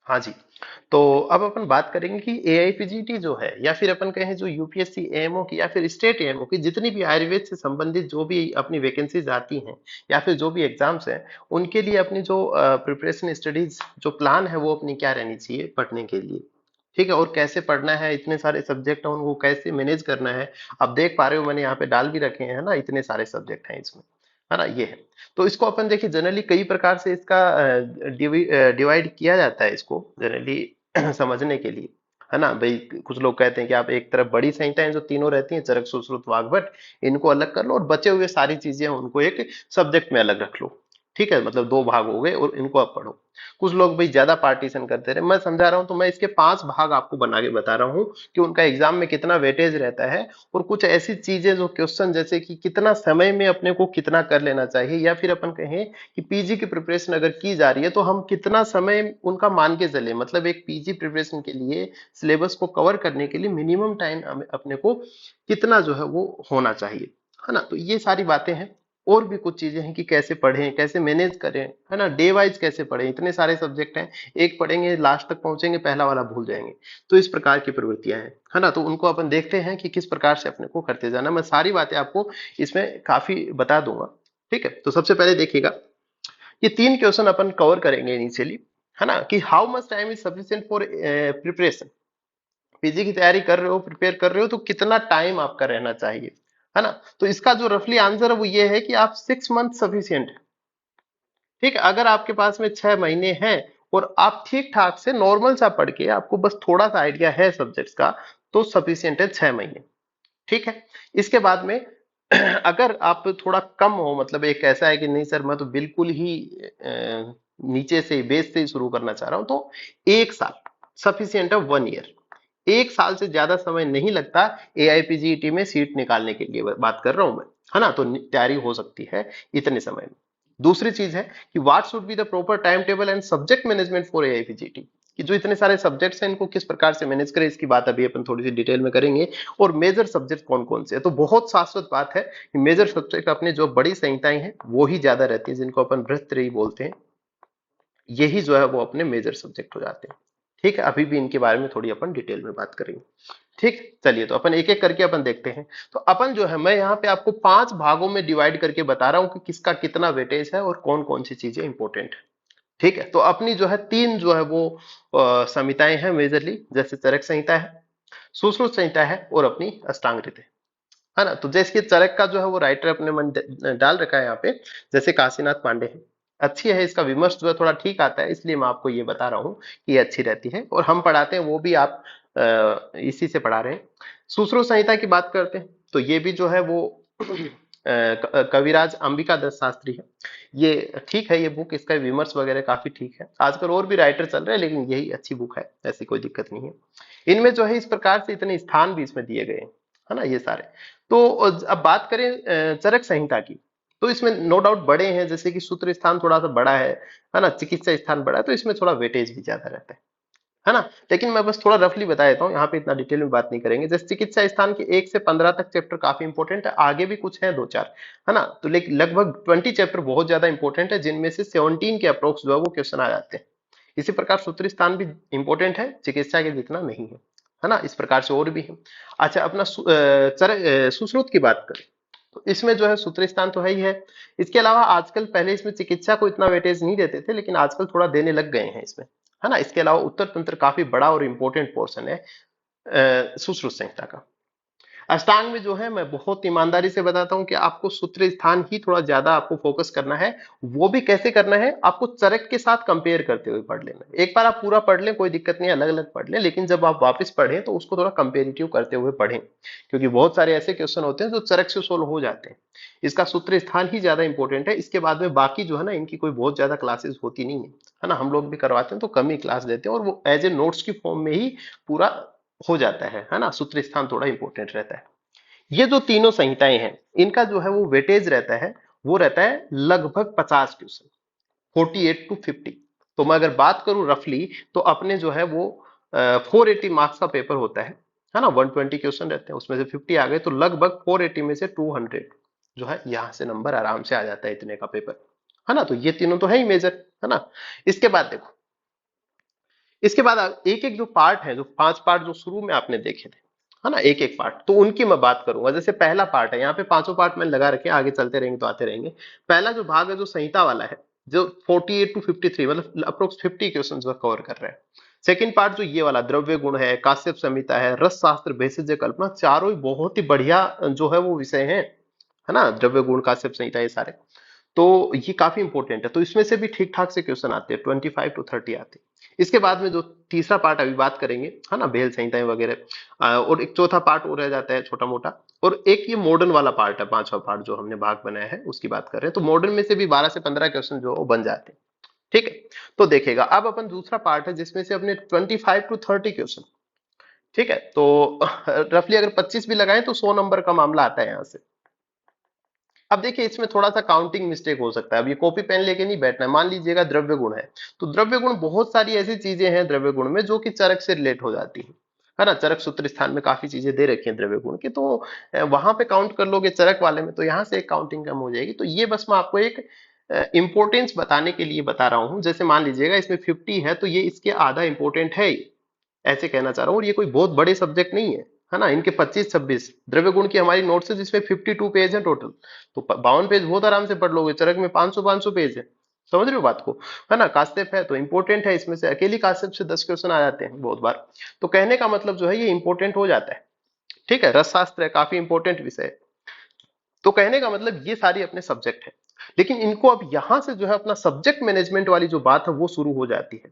हाँ जी। तो अब अपन बात करेंगे कि एआईपीजीटी जो है या फिर अपन कहें जो यूपीएससी एएमओ की या फिर स्टेट एएमओ की जितनी भी आयुर्वेद से संबंधित जो भी अपनी वैकेंसीज आती हैं या फिर जो भी एग्जाम्स हैं, उनके लिए अपनी जो प्रिपरेशन स्टडीज जो प्लान है वो अपनी क्या रहनी चाहिए पढ़ने के लिए। ठीक है, और कैसे पढ़ना है, इतने सारे सब्जेक्ट हैं उनको कैसे मैनेज करना है। आप देख पा रहे हो मैंने यहाँ पे डाल भी रखे हैं ना, इतने सारे सब्जेक्ट हैं इसमें, है ना, ये है। तो इसको अपन देखिए जनरली कई प्रकार से इसका डिवाइड किया जाता है इसको जनरली समझने के लिए, है ना भाई। कुछ लोग कहते हैं कि आप एक तरफ बड़ी संहिताएं जो तीनों रहती हैं चरक सुश्रुत वाग्भट, इनको अलग कर लो और बचे हुए सारी चीजें उनको एक सब्जेक्ट में अलग रख लो। ठीक है, मतलब दो भाग हो गए और इनको अब पढ़ो। कुछ लोग भाई ज्यादा पार्टीशन करते रहे, मैं समझा रहा हूं तो मैं इसके 5 भाग आपको बना के बता रहा हूँ कि उनका एग्जाम में कितना वेटेज रहता है। और कुछ ऐसी चीजें जो क्वेश्चन जैसे कि कितना समय में अपने को कितना कर लेना चाहिए, या फिर अपन कहें कि पीजी की प्रिपरेशन अगर की जा रही है तो हम कितना समय उनका मान के चले, मतलब एक पीजी प्रिपरेशन के लिए सिलेबस को कवर करने के लिए मिनिमम टाइम अपने को कितना जो है वो होना चाहिए, है ना। तो ये सारी बातें हैं। और भी कुछ चीजें हैं कि कैसे पढ़ें कैसे मैनेज करें, है ना, डे वाइज कैसे पढ़ें, इतने सारे सब्जेक्ट हैं, एक पढ़ेंगे लास्ट तक पहुंचेंगे पहला वाला भूल जाएंगे। तो इस प्रकार की प्रवृत्तियां हैं, है ना। तो उनको अपन देखते हैं कि किस प्रकार से अपने को करते जाना, मैं सारी बातें आपको इसमें काफी बता दूंगा। ठीक है, तो सबसे पहले देखिएगा, ये 3 क्वेश्चन अपन कवर करेंगे इनिशियली, है ना, कि how much time is sufficient for preparation. PG की तैयारी कर रहे हो, प्रिपेयर कर रहे हो, तो कितना टाइम आपका रहना चाहिए, है ना। तो इसका जो रफली आंसर है वो ये है कि आप 6 मंथ सफिशियंट है। ठीक है, अगर आपके पास में 6 महीने हैं और आप ठीक ठाक से नॉर्मल सा पढ़ के आपको बस थोड़ा सा आइडिया है सब्जेक्ट्स का, तो सफिशियंट है 6 महीने। ठीक है। इसके बाद में अगर आप थोड़ा कम हो, मतलब एक ऐसा है कि नहीं सर मैं तो बिल्कुल ही नीचे से बेस से ही शुरू करना चाह रहा हूं, तो 1 साल सफिशियंट है, 1 ईयर। 1 साल से ज्यादा समय नहीं लगता एआईपीजीटी में सीट निकालने के लिए, बात कर रहा हूं मैं, है ना। तो तैयारी हो सकती है इतने समय में। दूसरी चीज है कि what should be the proper time table and subject management for AIPGT, कि जो इतने सारे सब्जेक्ट्स हैं इनको किस प्रकार से मैनेज करें, इसकी बात अभी अपन थोड़ी सी डिटेल में करेंगे। और मेजर सब्जेक्ट कौन कौन से है, तो बहुत शाश्वत बात है कि मेजर सब्जेक्ट अपने जो बड़ी संहिताएं हैं वो ही ज्यादा रहती है, जिनको अपन बृहत्त्रयी बोलते हैं, यही जो है वो अपने मेजर सब्जेक्ट हो जाते हैं। ठीक है, अभी भी इनके बारे में थोड़ी अपन डिटेल में बात करेंगे। ठीक, चलिए तो अपन एक एक करके अपन देखते हैं। तो अपन जो है मैं यहाँ पे आपको 5 भागों में डिवाइड करके बता रहा हूँ कि किसका कितना वेटेज है और कौन कौन सी चीजें इंपॉर्टेंट है। ठीक है, तो अपनी जो है 3 जो है वो संहिताएं हैं मेजरली, जैसे चरक संहिता है, सुश्रुत संहिता है और अपनी अष्टांग हृदय, है ना। तो जैसे कि चरक का जो है वो राइटर अपने मन डाल रखा है यहाँ पे, जैसे काशीनाथ पांडे है, अच्छी है, इसका विमर्श जो है थोड़ा ठीक आता है, इसलिए मैं आपको ये बता रहा हूँ कि ये अच्छी रहती है और हम पढ़ाते हैं वो भी आप इसी से पढ़ा रहे हैं। सुश्रुत संहिता की बात करते हैं, तो ये भी जो है वो कविराज अंबिका दत्त शास्त्री है, ये ठीक है, ये बुक इसका विमर्श वगैरह काफी ठीक है। आजकल और भी राइटर चल रहे हैं लेकिन यही अच्छी बुक है, ऐसी कोई दिक्कत नहीं है। इनमें जो है इस प्रकार से इतने स्थान भी इसमें दिए गए हैं, है ना, ये सारे। तो अब बात करें चरक संहिता की, तो इसमें नो डाउट बड़े हैं, जैसे कि सूत्र स्थान थोड़ा सा बड़ा है ना, चिकित्सा स्थान बड़ा है, तो इसमें थोड़ा वेटेज भी ज्यादा रहता है ना। लेकिन मैं बस थोड़ा रफली बता देता हूँ, यहाँ पे इतना डिटेल में बात नहीं करेंगे। जैसे चिकित्सा स्थान के 1 से 15 तक चैप्टर काफी इंपॉर्टेंट है, आगे भी कुछ है 2 4, है ना। तो लेकिन लगभग 20 चैप्टर बहुत ज्यादा इंपॉर्टेंट है, जिनमें से 17 के अप्रोक्स जो है वो क्वेश्चन आ जाते हैं। इसी प्रकार सूत्र स्थान भी इंपॉर्टेंट है, चिकित्सा के जितना नहीं है ना, इस प्रकार से और भी है। अच्छा, अपना सुश्रुत की बात करें, तो इसमें जो है सूत्र स्थान तो है ही है। इसके अलावा आजकल, पहले इसमें चिकित्सा को इतना वेटेज नहीं देते थे लेकिन आजकल थोड़ा देने लग गए हैं इसमें, है ना। इसके अलावा उत्तर तंत्र काफी बड़ा और इंपॉर्टेंट पोर्शन है सुश्रुत संहिता का। अष्टांग में जो है मैं बहुत ईमानदारी से बताता हूं कि आपको सूत्र स्थान ही थोड़ा ज्यादा आपको फोकस करना है। वो भी कैसे करना है, आपको चरक के साथ कंपेयर करते हुए पढ़ लेना है। एक बार आप पूरा पढ़ लें कोई दिक्कत नहीं, अलग अलग पढ़ लें, लेकिन जब आप वापस पढ़ें तो उसको थोड़ा कंपेरेटिव करते हुए पढ़ें, क्योंकि बहुत सारे ऐसे क्वेश्चन होते हैं जो चरक से सोल्व हो जाते हैं। इसका सूत्र स्थान ही ज्यादा इंपॉर्टेंट है, इसके बाद में बाकी जो है ना इनकी कोई बहुत ज्यादा क्लासेस होती नहीं है ना। हम लोग भी करवाते हैं तो कम ही क्लास देते हैं और वो एज ए नोट्स की फॉर्म में ही पूरा हो जाता है ना। सूत्र स्थान थोड़ा इंपॉर्टेंट रहता है। ये जो तीनों संहिताएं हैं, इनका जो है वो वेटेज रहता है, वो रहता है लगभग 50 क्वेश्चन, 48 to 50। तो मैं अगर बात करूं रफली, तो अपने जो है वो 480 मार्क्स का पेपर होता है ना। 120 क्वेश्चन रहते हैं, उसमें से 50 आ गए तो लगभग 480 में से 200 जो है यहां से नंबर आराम से आ जाता है इतने का पेपर, है ना। तो ये तीनों तो है ही मेजर, है ना। इसके बाद देखो, इसके बाद एक एक जो पार्ट है, जो 5 पार्ट जो शुरू में आपने देखे थे, है ना, एक एक पार्ट, तो उनकी मैं बात करूंगा। जैसे पहला पार्ट है, यहाँ पे पांचों पार्ट मैंने लगा रखे हैं, आगे चलते रहेंगे तो आते रहेंगे। पहला जो भाग है जो संहिता वाला है, जो 48 टू 53 मतलब अप्रोक्स 50 क्वेश्चन कवर कर रहे हैं। सेकंड पार्ट जो ये वाला द्रव्य गुण है, काश्यप संहिता है, रस शास्त्र, भेषज कल्पना, चारों ही बहुत ही बढ़िया जो है वो विषय है ना, द्रव्य गुण, काश्यप संहिता, ये सारे। तो ये काफी इंपॉर्टेंट है, तो इसमें से भी ठीक ठाक से क्वेश्चन आते हैं, 25 टू 30 आते हैं। इसके बाद में जो तीसरा पार्ट अभी बात करेंगे, है ना, भेल संहिताएं वगैरह, और एक चौथा पार्ट और रह जाता है छोटा मोटा। और एक ये मॉडर्न वाला पार्ट है, पांचवा पार्ट जो हमने भाग बनाया है उसकी बात कर रहे हैं। तो मॉडर्न में से भी 12 से 15 क्वेश्चन जो है वो बन जाते हैं। ठीक है, तो देखेगा अब अपन दूसरा पार्ट है जिसमें से अपने 25 टू 30 क्वेश्चन। ठीक है, तो रफली अगर 25 भी लगाएं तो 100 नंबर का मामला आता है यहाँ से। अब देखिए इसमें थोड़ा सा काउंटिंग मिस्टेक हो सकता है। अब ये कॉपी पेन लेके नहीं बैठना है। मान लीजिएगा द्रव्य गुण है, तो द्रव्य गुण बहुत सारी ऐसी चीजें हैं द्रव्य गुण में जो कि चरक से रिलेट हो जाती है ना। चरक सूत्र स्थान में काफी चीजें दे रखी हैं द्रव्य गुण की, तो वहां पे काउंट कर लोगे चरक वाले में, तो यहाँ से एक काउंटिंग कम हो जाएगी। तो ये बस मैं आपको एक इंपॉर्टेंस बताने के लिए बता रहा हूँ। जैसे मान लीजिएगा इसमें 50 है, तो ये इसके आधा इंपॉर्टेंट है ही, ऐसे कहना चाह रहा हूँ। और ये कोई बहुत बड़े सब्जेक्ट नहीं है ना। इनके 25-26 द्रव्य गुण की हमारी नोट्स है जिसमें 52 पेज है टोटल। तो 52 पेज बहुत आराम से पढ़ लोगे। चरक में 500-500 पेज है, समझ रहे हो बात को, है ना। काश्यप है तो इंपॉर्टेंट है, इसमें से अकेली काश्यप से 10 क्वेश्चन आ जाते हैं बहुत बार। तो कहने का मतलब जो है ये इंपॉर्टेंट हो जाता है। ठीक है, रस शास्त्र है, काफी इंपॉर्टेंट विषय है। तो कहने का मतलब ये सारी अपने सब्जेक्ट है, लेकिन इनको अब यहां से जो है अपना सब्जेक्ट मैनेजमेंट वाली जो बात है वो शुरू हो जाती है।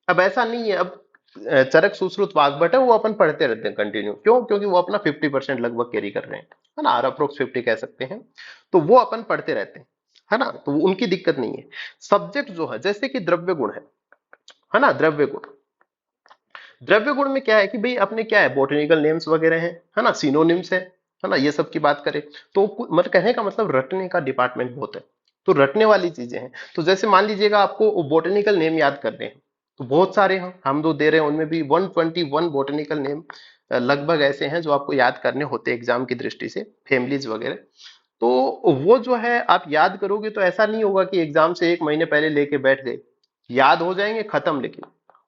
अब ऐसा नहीं है, अब चरक सुश्रुत वाग्भट है वो अपन पढ़ते रहते हैं कंटिन्यू। क्यों? क्योंकि वो अपना 50% लगभग कैरी कर रहे हैं, है ना, अप्रोक्स 50 कह सकते हैं। तो वो अपन पढ़ते रहते हैं, है ना, तो उनकी दिक्कत नहीं है। सब्जेक्ट जो है जैसे कि द्रव्य गुण है ना, द्रव्य गुण, द्रव्य गुण में क्या है कि भाई अपने क्या है, बोटेनिकल नेम्स वगैरह है ना, सिनोनिम्स है ना, ये सब की बात करें तो मतलब कहने का मतलब रटने का डिपार्टमेंट बहुत है। तो रटने वाली चीजें हैं। तो जैसे मान लीजिएगा आपको बोटेनिकल नेम याद करने हैं, तो बहुत सारे हैं, हम जो दे रहे हैं उनमें भी 121 बोटेनिकल नेम लगभग ऐसे हैं जो आपको याद करने होते हैं एग्जाम की दृष्टि से, फैमिलीज वगैरह। तो वो जो है आप याद करोगे तो ऐसा नहीं होगा कि एग्जाम से एक महीने पहले लेके बैठ गए, याद हो जाएंगे खत्म। लेकिन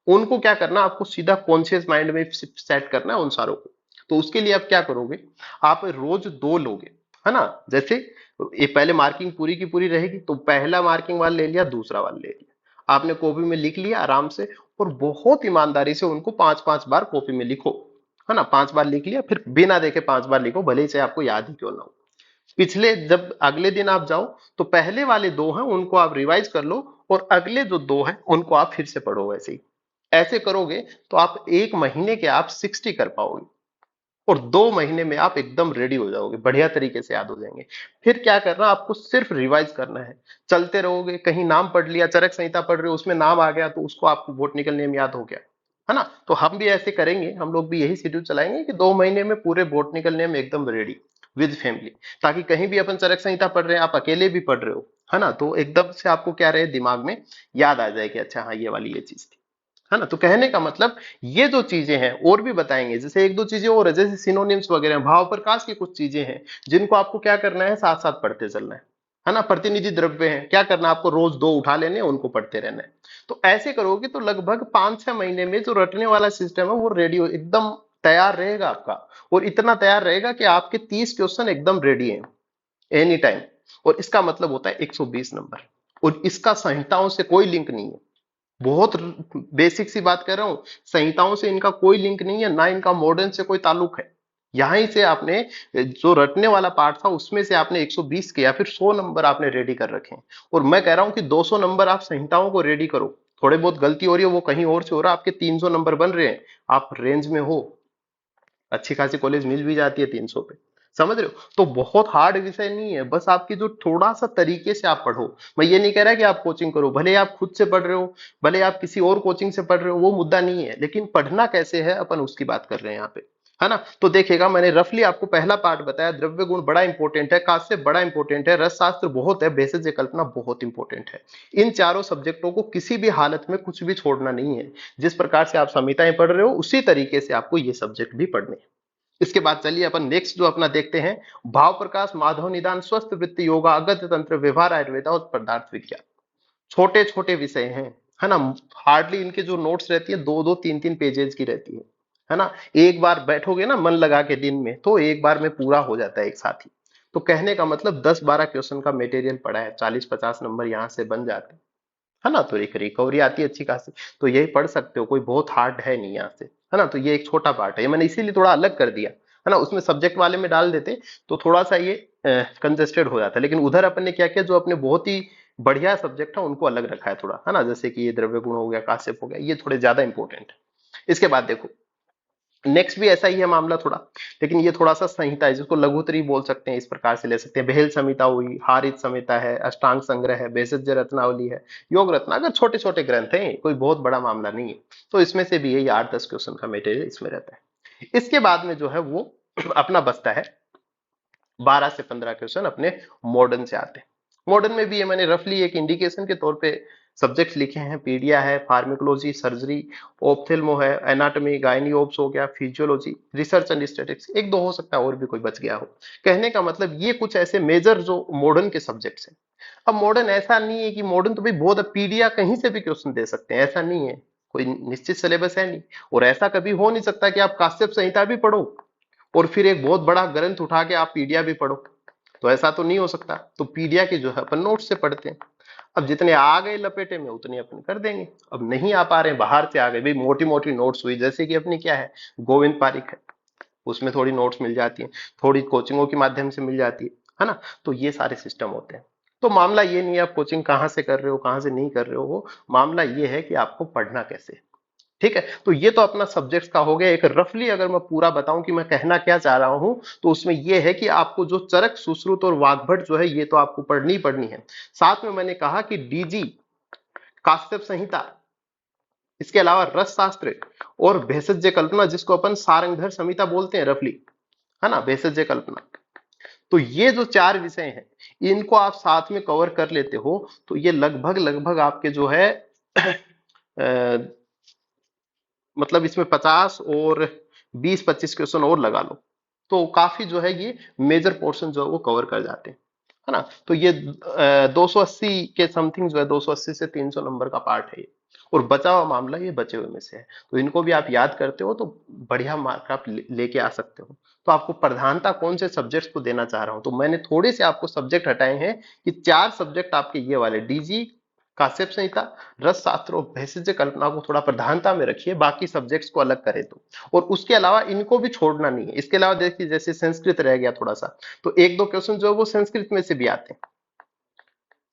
उनको क्या करना, आपको सीधा कॉन्शियस माइंड में सेट करना है उन सारों को। तो उसके लिए आप क्या करोगे, आप रोज दो लोगे, है ना। जैसे ये पहले मार्किंग पूरी की पूरी रहेगी, तो पहला मार्किंग वाला ले लिया, दूसरा वाला ले लिया, आपने कॉपी में लिख लिया आराम से। और बहुत ईमानदारी से उनको 5-5 बार कॉपी में लिखो, है ना। 5 बार लिख लिया, फिर बिना देखे 5 बार लिखो, भले ही से आपको याद ही क्यों ना हो। पिछले जब अगले दिन आप जाओ तो पहले वाले दो हैं उनको आप रिवाइज कर लो, और अगले जो दो हैं उनको आप फिर से पढ़ो। वैसे ही ऐसे करोगे तो आप एक महीने के आप 60 कर पाओगे, और 2 महीने में आप एकदम रेडी हो जाओगे, बढ़िया तरीके से याद हो जाएंगे। फिर क्या करना, आपको सिर्फ रिवाइज करना है। चलते रहोगे, कहीं नाम पढ़ लिया, चरक संहिता पढ़ रहे हो उसमें नाम आ गया तो उसको आपको बोटनिकल नेम याद हो गया, है ना। तो हम भी ऐसे करेंगे, हम लोग भी यही शेड्यूल चलाएंगे कि 2 महीने में पूरे बोटनिकल नेम एकदम रेडी विद फैमिली, ताकि कहीं भी अपन चरक संहिता पढ़ रहे हैं, आप अकेले भी पढ़ रहे हो, है ना, तो एकदम से आपको क्या रहे, दिमाग में याद आ जाए कि अच्छा हाँ ये वाली ये चीज थी, है ना। तो कहने का मतलब ये जो चीजें हैं और भी बताएंगे, जैसे एक दो चीजें और है, जैसे सिनोनिम्स वगैरह, भाव प्रकाश की कुछ चीजें हैं जिनको आपको क्या करना है, साथ साथ पढ़ते चलना है ना। प्रतिनिधि द्रव्य है, क्या करना है आपको, रोज दो उठा लेने, उनको पढ़ते रहना है। तो ऐसे करोगे तो लगभग 5-6 महीने में जो रटने वाला सिस्टम है वो रेडी एकदम तैयार रहेगा आपका। और इतना तैयार रहेगा कि आपके 30 क्वेश्चन एकदम रेडी हैं एनी टाइम। और इसका मतलब होता है 120 नंबर। और इसका संहिताओं से कोई लिंक नहीं है, बहुत बेसिक सी बात कर रहा हूं, संहिताओं से इनका कोई लिंक नहीं है, ना इनका मॉडर्न से कोई ताल्लुक है। यहीं से आपने जो रटने वाला पार्ट था उसमें से आपने 120 के या फिर 100 नंबर आपने रेडी कर रखे हैं। और मैं कह रहा हूं कि 200 नंबर आप संहिताओं को रेडी करो। थोड़े बहुत गलती हो रही है वो कहीं और से हो रहा है, आपके 300 नंबर बन रहे हैं, आप रेंज में हो, अच्छी खासी कॉलेज मिल भी जाती है 300 पे, समझ रहे हो। तो बहुत हार्ड विषय नहीं है, बस आपकी जो थोड़ा सा तरीके से आप पढ़ो। मैं ये नहीं कह रहा कि आप कोचिंग करो, भले आप खुद से पढ़ रहे हो, भले आप किसी और कोचिंग से पढ़ रहे हो, वो मुद्दा नहीं है, लेकिन पढ़ना कैसे है अपन उसकी बात कर रहे हैं यहाँ पे, है ना। तो देखिएगा मैंने रफली आपको पहला पार्ट बताया, द्रव्य गुण बड़ा इंपॉर्टेंट है, काश्य बड़ा इंपॉर्टेंट है, रस शास्त्र बहुत है, भेषज कल्पना बहुत इंपॉर्टेंट है। इन चारों सब्जेक्टों को किसी भी हालत में कुछ भी छोड़ना नहीं है। जिस प्रकार से आप संहिताएं पढ़ रहे हो उसी तरीके से आपको ये सब्जेक्ट भी पढ़ने हैं। इसके बाद चलिए अपन नेक्स्ट जो अपना देखते हैं, भाव प्रकाश, माधव निदान, स्वस्थ वृत्ति, योगा, अगत्य तंत्र, व्यवहार, आयुर्वेदा और पदार्थ विज्ञान। छोटे छोटे विषय हैं, है ना। हार्डली इनके जो नोट्स रहती है 2-2 3-3 पेजेस की रहती है ना। एक बार बैठोगे ना मन लगा के दिन में तो एक बार में पूरा हो जाता है एक साथ ही। तो कहने का मतलब 10-12 क्वेश्चन का मटेरियल पड़ा है, 40-50 नंबर यहाँ से बन जाते हैं, है ना। तो एक रिकवरी आती है अच्छी खासी, तो यही पढ़ सकते हो, कोई बहुत हार्ड है नहीं यहाँ से, है ना। तो ये एक छोटा पार्ट है, ये मैंने इसीलिए थोड़ा अलग कर दिया, है ना। उसमें सब्जेक्ट वाले में डाल देते तो थोड़ा सा ये कंजेस्टेड हो जाता, लेकिन उधर अपन ने क्या किया, जो अपने बहुत ही बढ़िया सब्जेक्ट है उनको अलग रखा है थोड़ा, है ना। जैसे कि ये द्रव्य गुण हो गया, काश्यप हो गया, ये थोड़े ज्यादा इंपॉर्टेंट है। इसके बाद देखो नेक्स्ट भी ऐसा ही है मामला थोड़ा, लेकिन ये थोड़ा सा संहिता है, जिसको लघुत्री बोल सकते हैं, इस प्रकार से ले सकते हैं। बेहल संहिता हुई, हारित संहिता है, अष्टांग संग्रह है, भेषज रत्नावली है, योग रत्न, अगर छोटे छोटे ग्रंथ हैं, कोई बहुत बड़ा मामला नहीं है। तो इसमें से भी यही 8-10 क्वेश्चन का मेटेरियल इसमें रहता है। इसके बाद में जो है वो अपना बचता है 12 से 15 क्वेश्चन अपने मॉडर्न से आते हैं। मॉडर्न में भी ये मैंने रफली एक इंडिकेशन के तौर पे सब्जेक्ट्स लिखे हैं। पीडिया है, फार्मेकोलॉजी, सर्जरी, ओप्थेल्मो है, एनाटॉमी, गायनी ओप्स हो गया, फिजियोलॉजी, रिसर्च एंड स्टैटिस्टिक्स, एक दो हो सकता है और भी कोई बच गया हो। कहने का मतलब ये कुछ ऐसे मेजर जो मॉडर्न के सब्जेक्ट्स हैं। अब मॉडर्न ऐसा नहीं है कि मॉडर्न तो भाई बहुत, पीडिया कहीं से भी क्वेश्चन दे सकते हैं, ऐसा नहीं है, कोई निश्चित सिलेबस है नहीं। और ऐसा कभी हो नहीं सकता कि आप काश्यप संहिता भी पढ़ो और फिर एक बहुत बड़ा ग्रंथ उठा के आप पीडिया भी पढ़ो, तो ऐसा तो नहीं हो सकता। तो पीडिया की जो है अपन नोट से पढ़ते हैं। अब जितने आ गए लपेटे में उतने अपन कर देंगे, अब नहीं आ पा रहे बाहर से आ गए भाई, मोटी मोटी नोट्स हुई, जैसे कि अपनी क्या है गोविंद पारिक है, उसमें थोड़ी नोट्स मिल जाती है, थोड़ी कोचिंगों के माध्यम से मिल जाती है ना। तो ये सारे सिस्टम होते हैं। तो मामला ये नहीं है आप कोचिंग कहाँ से कर रहे हो कहाँ से नहीं कर रहे हो, मामला ये है कि आपको पढ़ना कैसे। ठीक है, तो ये तो अपना सब्जेक्ट्स का हो गया। एक रफली अगर मैं पूरा बताऊं कि मैं कहना क्या चाह रहा हूं, तो उसमें ये है कि आपको जो चरक, सुश्रुत और वाग्भट जो है ये तो आपको पढ़नी ही पढ़नी है। साथ में मैंने कहा कि डीजी, काश्यप संहिता, इसके अलावा रस शास्त्र और भेषज कल्पना, जिसको अपन सारंगधर संहिता बोलते हैं रफली, है ना, भेषज कल्पना। तो ये जो चार विषय हैं इनको आप साथ में कवर कर लेते हो तो ये लगभग लगभग आपके जो है मतलब इसमें 50 और 20-25 क्वेश्चन और लगा लो, तो काफी जो है ये मेजर पोर्शन जो है वो कवर कर जाते हैं, है ना। तो ये 280 के समथिंग जो है, 280 से 300 नंबर का पार्ट है ये, और बचा हुआ मामला ये बचे हुए में से है। तो इनको भी आप याद करते हो तो बढ़िया मार्क आप लेके आ सकते हो। तो आपको प्रधानता कौन से सब्जेक्ट्स को देना चाह रहा हूं, तो मैंने थोड़े से आपको सब्जेक्ट हटाए हैं कि 4 सब्जेक्ट आपके ये वाले डीजी, काश्यप संहिता, रस शास्त्र और भेषज कल्पना को थोड़ा प्रधानता में रखिए, बाकी सब्जेक्ट्स को अलग करें तो। और उसके अलावा इनको भी छोड़ना नहीं है। इसके अलावा देखिए जैसे संस्कृत रह गया थोड़ा सा, तो एक दो क्वेश्चन जो है वो संस्कृत में से भी आते हैं,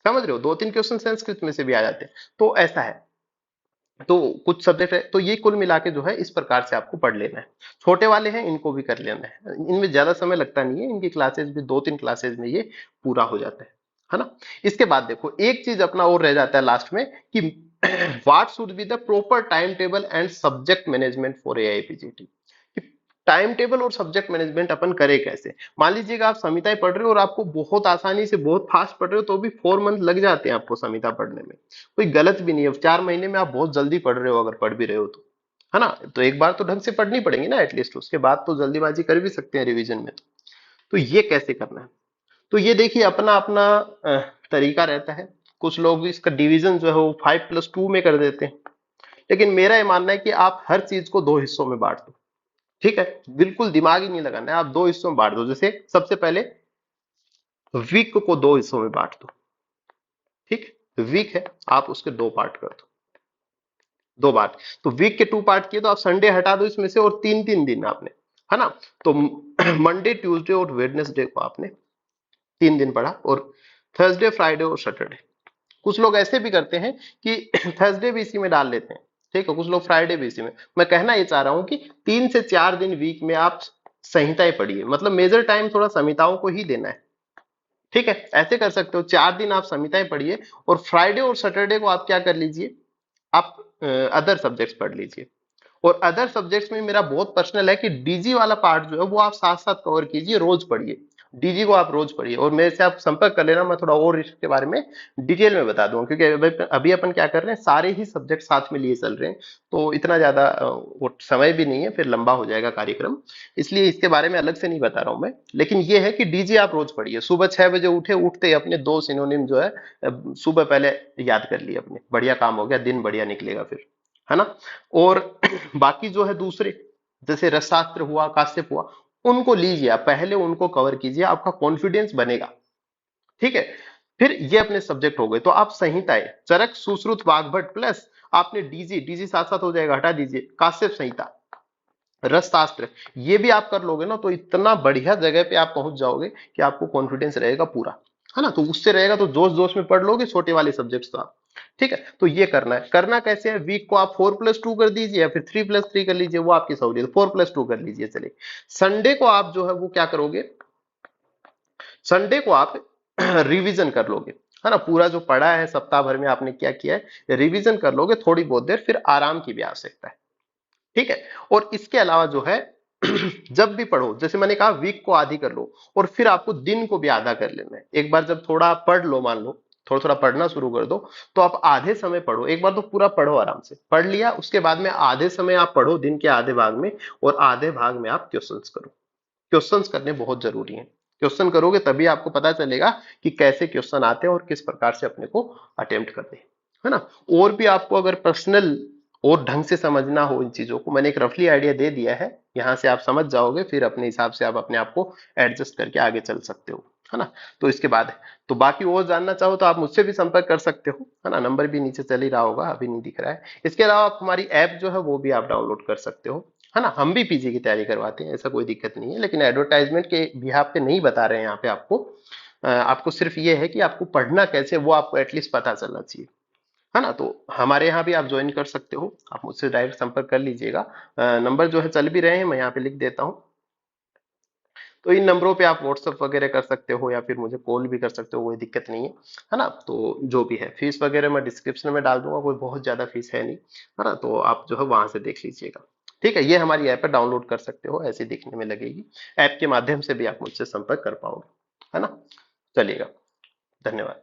समझ रहे हो, 2-3 क्वेश्चन संस्कृत में से भी आ जाते हैं, तो ऐसा है। तो कुछ सब्जेक्ट है, तो ये कुल मिला के जो है इस प्रकार से आपको पढ़ लेना है। छोटे वाले हैं इनको भी कर लेना है, इनमें ज्यादा समय लगता नहीं है, इनकी क्लासेस भी 2-3 क्लासेस में ये पूरा हो जाता है ना। इसके बाद देखो एक चीज अपना और रह जाता है लास्ट में कि what should be the proper time table and subject management for AIPGT. Time table और सब्जेक्ट मैनेजमेंट अपन करें कैसे। मान लीजिएगा आप संहिताएं पढ़ रहे हो और आपको बहुत आसानी से बहुत फास्ट पढ़ रहे हो, तो भी 4 मंथ लग जाते हैं आपको संहिता पढ़ने में, कोई गलत भी नहीं है। 4 महीने में आप बहुत जल्दी पढ़ रहे हो अगर पढ़ भी रहे हो तो, है ना। तो एक बार तो ढंग से पढ़नी पड़ेगी ना एटलीस्ट, उसके बाद तो जल्दीबाजी कर भी सकते हैं रिवीजन में। तो ये कैसे करना है, तो ये देखिए अपना अपना तरीका रहता है। कुछ लोग इसका डिवीजन जो है वो 5+2 में कर देते हैं, लेकिन मेरा ये मानना है कि आप हर चीज को 2 हिस्सों में बांट दो। ठीक है, बिल्कुल दिमाग ही नहीं लगाना है, आप 2 हिस्सों में बांट दो। जैसे सबसे पहले वीक को 2 हिस्सों में बांट दो। ठीक, वीक है आप उसके 2 पार्ट कर दो, 2 बार। तो वीक के 2 पार्ट किए तो आप संडे हटा दो इसमें से, और 3-3 दिन आपने, है ना। तो मंडे, ट्यूसडे और वेडनेसडे को आपने 3 दिन पढ़ा, और थर्सडे, फ्राइडे और सैटरडे। कुछ लोग ऐसे भी करते हैं कि थर्सडे भी इसी में डाल लेते हैं, ठीक है, कुछ लोग फ्राइडे भी इसी में। मैं कहना ये चाह रहा हूं कि 3 से 4 दिन वीक में आप संहिताएं पढ़िए, मतलब मेजर टाइम थोड़ा संहिताओं को ही देना है। ठीक है, ऐसे कर सकते हो, 4 दिन आप संहिताएं पढ़िए और फ्राइडे और सैटरडे को आप क्या कर लीजिए, आप अदर सब्जेक्ट्स पढ़ लीजिए। और अदर सब्जेक्ट्स में मेरा बहुत पर्सनल है कि डीजी वाला पार्ट जो है वो आप साथ साथ कवर कीजिए, रोज पढ़िए। डीजी को आप रोज पढ़िए और मेरे से आप संपर्क कर लेना, मैं थोड़ा और इसके बारे में डिटेल में बता दूंगा, क्योंकि अभी अपन क्या कर रहे हैं, सारे ही सब्जेक्ट साथ में लिए चल रहे हैं, तो इतना ज्यादा वो समय भी नहीं है, फिर लंबा हो जाएगा कार्यक्रम, इसलिए इसके बारे में अलग से नहीं बता रहा हूं मैं। लेकिन ये है कि डीजी आप रोज पढ़िए, सुबह 6 बजे उठे, उठते ही अपने 2 सिनोनिम जो है सुबह पहले याद कर लिए अपने, बढ़िया काम हो गया, दिन बढ़िया निकलेगा फिर, है ना। और बाकी जो है दूसरे, जैसे रसशास्त्र हुआ, काश्यप हुआ, उनको लीजिए आप, पहले उनको कवर कीजिए, आपका कॉन्फिडेंस बनेगा, ठीक है। फिर ये अपने सब्जेक्ट हो गए, तो आप संहिताएं, चरक सुश्रुत वाग्भट प्लस आपने डीजी, डीजी साथ साथ हो जाएगा, हटा दीजिए, काश्यप संहिता, रस शास्त्र, ये भी आप कर लोगे ना, तो इतना बढ़िया जगह पे आप पहुंच जाओगे कि आपको कॉन्फिडेंस रहेगा पूरा, है ना। तो उससे रहेगा तो जोश जोश में पढ़ लोगे छोटे वाले सब्जेक्ट्स तो आप, ठीक है। तो ये करना है, करना कैसे है, वीक को आप 4+2 कर दीजिए या फिर 3+3 कर लीजिए, वो आपकी सहूलियत, 4+2 कर लीजिए चलिए। संडे को आप जो है वो क्या करोगे, संडे को आप रिवीजन कर लोगे, है ना, पूरा जो पढ़ा है सप्ताह भर में आपने क्या किया है, रिवीजन कर लोगे थोड़ी बहुत देर, फिर आराम की भी आवश्यकता है, ठीक है। और इसके अलावा जो है जब भी पढ़ो, जैसे मैंने कहा वीक को आधी कर लो, और फिर आपको दिन को भी आधा कर लेना है। एक बार जब थोड़ा पढ़ लो, मान लो थोड़ा थोड़ा पढ़ना शुरू कर दो, तो आप आधे समय पढ़ो, एक बार तो पूरा पढ़ो आराम से, पढ़ लिया उसके बाद में आधे समय आप पढ़ो दिन के आधे भाग में, और आधे भाग में आप क्वेश्चंस करो। क्वेश्चंस करने बहुत जरूरी है, क्वेश्चन करोगे तभी आपको पता चलेगा कि कैसे क्वेश्चन आते हैं और किस प्रकार से अपने को अटेम्प्ट करते हैं, है ना। और भी आपको अगर पर्सनल और ढंग से समझना हो इन चीजों को, मैंने एक रफली आइडिया दे दिया है, यहाँ से आप समझ जाओगे, फिर अपने हिसाब से आप अपने आप को एडजस्ट करके आगे चल सकते हो, है ना। तो इसके बाद, तो बाकी और जानना चाहो तो आप मुझसे भी संपर्क कर सकते हो, है ना, नंबर भी नीचे चल ही रहा होगा, अभी नहीं दिख रहा है। इसके अलावा आप हमारी ऐप जो है वो भी आप डाउनलोड कर सकते हो, है ना। हम भी पीजी की तैयारी करवाते हैं, ऐसा कोई दिक्कत नहीं है, लेकिन एडवर्टाइजमेंट के बिहाफ पे नहीं बता रहे हैं यहाँ पे आपको। आपको सिर्फ ये है कि आपको पढ़ना कैसे वो आपको एटलीस्ट पता चलना चाहिए, है ना। तो हमारे यहाँ भी आप ज्वाइन कर सकते हो, आप मुझसे डायरेक्ट संपर्क कर लीजिएगा। नंबर जो है चल भी रहे हैं, मैं यहाँ पे लिख देता हूँ, तो इन नंबरों पे आप व्हाट्सअप वगैरह कर सकते हो या फिर मुझे कॉल भी कर सकते हो, कोई दिक्कत नहीं है ना। तो जो भी है, फीस वगैरह मैं डिस्क्रिप्शन में डाल दूंगा, कोई बहुत ज्यादा फीस है नहीं, है ना, तो आप जो है वहां से देख लीजिएगा, ठीक है। ये हमारी ऐप है, डाउनलोड कर सकते हो, ऐसे दिखने में लगेगी, ऐप के माध्यम से भी आप मुझसे संपर्क कर पाओगे, है ना। चलिएगा, धन्यवाद।